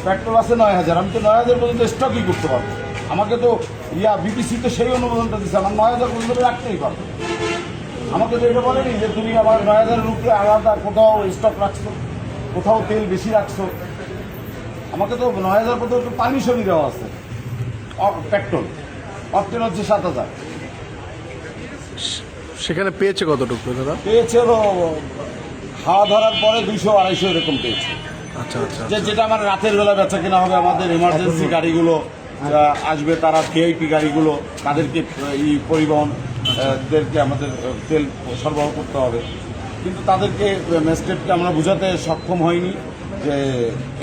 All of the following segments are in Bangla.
পেট্রোল আছে 9,000, আমি তো 9,000 পর্যন্ত স্টকই করতে পারবো। আমাকে তো বিপিসি তো সেই অনুমোদনটা দিচ্ছে, আমার 9,000 পর্যন্ত রাখতেই পারবো। আমাকে তো এটা বলেনি যে তুমি আমার 9,000-এর উপরে আলাদা কোথাও স্টক রাখছো, কোথাও তেল বেশি রাখছো। আমাকে তো 9,000 পর্যন্ত পারমিশনই দেওয়া আছে। পেট্রোল অক্টেন হচ্ছে 7,000। সেখানে পেয়েছে কতটুকু দাদা? পেয়েছে হলো হাওয়া ধরার পরে 200-250 এরকম পেয়েছে। আচ্ছা আচ্ছা যেটা আমার রাতের বেলা বেচা কেনা হবে, আমাদের এমার্জেন্সি গাড়িগুলো আসবে, তারা ভিআইপি গাড়িগুলো তাদেরকে পরিবহনদেরকে আমাদের তেল সরবরাহ করতে হবে। কিন্তু তাদেরকে ম্যাজিস্ট্রেটকে আমরা বোঝাতে সক্ষম হয়নি যে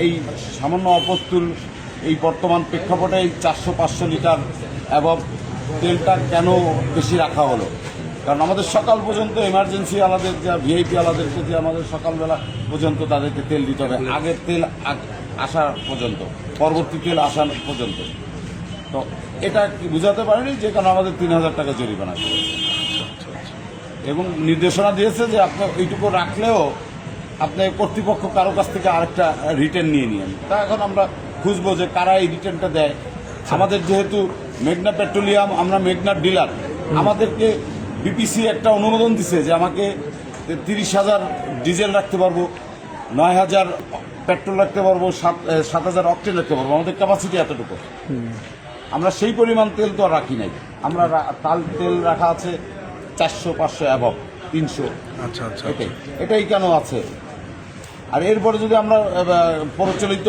এই সামান্য অপ্রস্তুল এই বর্তমান প্রেক্ষাপটে এই 400-500 লিটার এবং তেলটা কেন বেশি রাখা হলো। কারণ আমাদের সকাল পর্যন্ত এমার্জেন্সি আলাদের যা ভিআইপি আলাদেরকে যে আমাদের সকালবেলা পর্যন্ত তাদেরকে তেল দিতে হবে, আগের তেল আসা পর্যন্ত, পরবর্তী তেল আসা পর্যন্ত। তো এটা কি বুঝাতে পারেনি যে কারণ আমাদের 3,000 টাকা জরিমানা করেছে এবং নির্দেশনা দিয়েছে যে আপনার এইটুকু রাখলেও আপনি কর্তৃপক্ষ কারো কাছ থেকে আরেকটা রিটার্ন নিয়ে নিন। তা এখন আমরা খুঁজবো যে কারা এই রিটার্নটা দেয়। আমাদের যেহেতু মেঘনা পেট্রোলিয়াম, আমরা মেঘনার ডিলার, আমাদেরকে বিপিসি একটা অনুমোদন দিছে যে আমাকে 30,000 ডিজেল রাখতে পারবো, 9,000 পেট্রোল রাখতে পারবো, 7,000 অক্টেন রাখতে পারবো। আমাদের ক্যাপাসিটি এতটুকু। আমরা সেই পরিমাণ তেল তো আর রাখি নাই। আমরা তেল রাখা আছে 400-500 অ্যাবভ 300। আচ্ছা আচ্ছা এটাই কেন আছে? আর এরপরে যদি আমরা প্রচলিত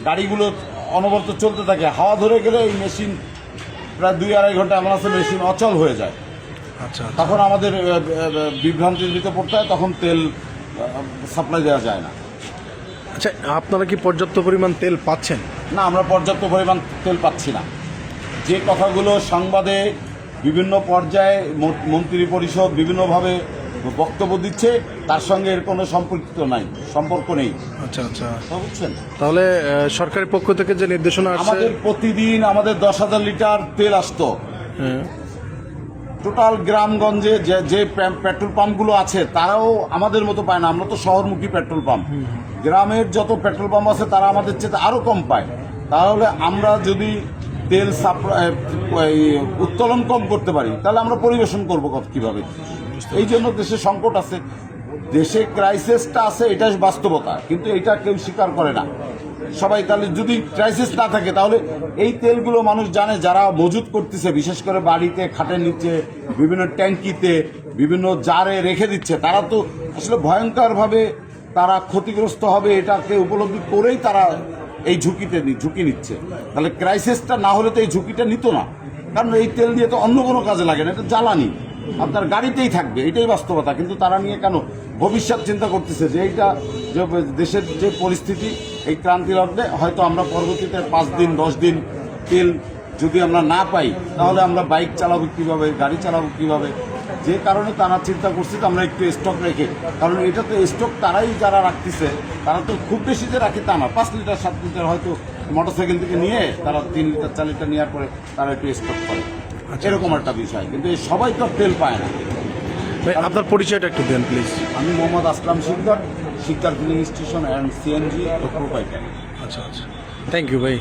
গাড়িগুলো অনবরত চলতে থাকে, হাওয়া ধরে গেলে এই মেশিন প্রায় 2-2.5 ঘন্টা এমন আছে মেশিন অচল হয়ে যায়। আচ্ছা তখন আমাদের বিভ্রান্তির ভিতরে পড়তে হয়, তখন তেল সাপ্লাই দেওয়া যায় না। আচ্ছা, আপনারা কি পর্যাপ্ত পরিমাণ তেল পাচ্ছেন? না, আমরা পর্যাপ্ত পরিমাণ তেল পাচ্ছি না। যে কথাগুলো সংবাদে বিভিন্ন পর্যায়ে মন্ত্রী পরিষদ বিভিন্নভাবে বক্তব্য দিচ্ছে, তার সঙ্গে এর কোনো সম্পর্ক নেই। আচ্ছা আচ্ছা, বুঝছেন? তাহলে সরকারের পক্ষ থেকে যে নির্দেশনা আসছে, আমাদের প্রতিদিন আমাদের 10,000 লিটার তেল আসতো। টোটাল গ্রামগঞ্জে যে পেট্রোল পাম্পগুলো আছে তারাও আমাদের মতো পায় না। আমরা তো শহরমুখী পেট্রোল পাম্প, গ্রামের যত পেট্রোল পাম্প আছে তারা আমাদের চেয়ে আরও কম পায়। তাহলে আমরা যদি তেল উত্তোলন কম করতে পারি তাহলে আমরা পরিবেশন করবো কীভাবে? এই জন্য দেশে সংকট আছে, দেশে ক্রাইসিসটা আছে, এটা বাস্তবতা। কিন্তু এটা কেউ স্বীকার করে না সবাই। তাহলে যদি ক্রাইসিস না থাকে তাহলে এই তেলগুলো মানুষ জানে, যারা মজুত করতেছে, বিশেষ করে বাড়িতে, খাটের নিচে, বিভিন্ন ট্যাঙ্কিতে, বিভিন্ন জারে রেখে দিচ্ছে, তারা তো আসলে ভয়ঙ্করভাবে তারা ক্ষতিগ্রস্ত হবে এটাকে উপলব্ধি করেই তারা এই ঝুঁকি নিচ্ছে। তাহলে ক্রাইসিসটা না হলে তো এই ঝুঁকিটা নিত না, কারণ এই তেল দিয়ে তো অন্য কোনো কাজে লাগে না, এটা জ্বালানি আপনার গাড়িতেই থাকবে, এটাই বাস্তবতা। কিন্তু তারা নিয়ে কেন ভবিষ্যৎ চিন্তা করতেছে যে এইটা যে দেশের যে পরিস্থিতি, এই ক্রান্তি লগ্নে হয়তো আমরা পরবর্তীতে 5 দিন 10 দিন তেল যদি আমরা না পাই তাহলে আমরা বাইক চালাবো কীভাবে, গাড়ি চালাবো কীভাবে? যে কারণে তারা চিন্তা করছে যে আমরা একটু স্টক রেখে, কারণ এটা তো স্টক তারাই যারা রাখতেছে তারা তো খুব বেশি যে রাখে তা না, 5 লিটার 7 লিটার হয়তো মোটরসাইকেল থেকে নিয়ে তারা 3 লিটার 4 লিটার নেওয়ার পরে তারা একটু স্টক করে, এরকম একটা বিষয়। কিন্তু সবাই তো তেল পায় না। আপনার পরিচয়টা একটু দেন প্লিজ। আমি Mohammad Aslam Sikdar filling station and CNG proprietor. আচ্ছা আচ্ছা, থ্যাংক ইউ ভাই।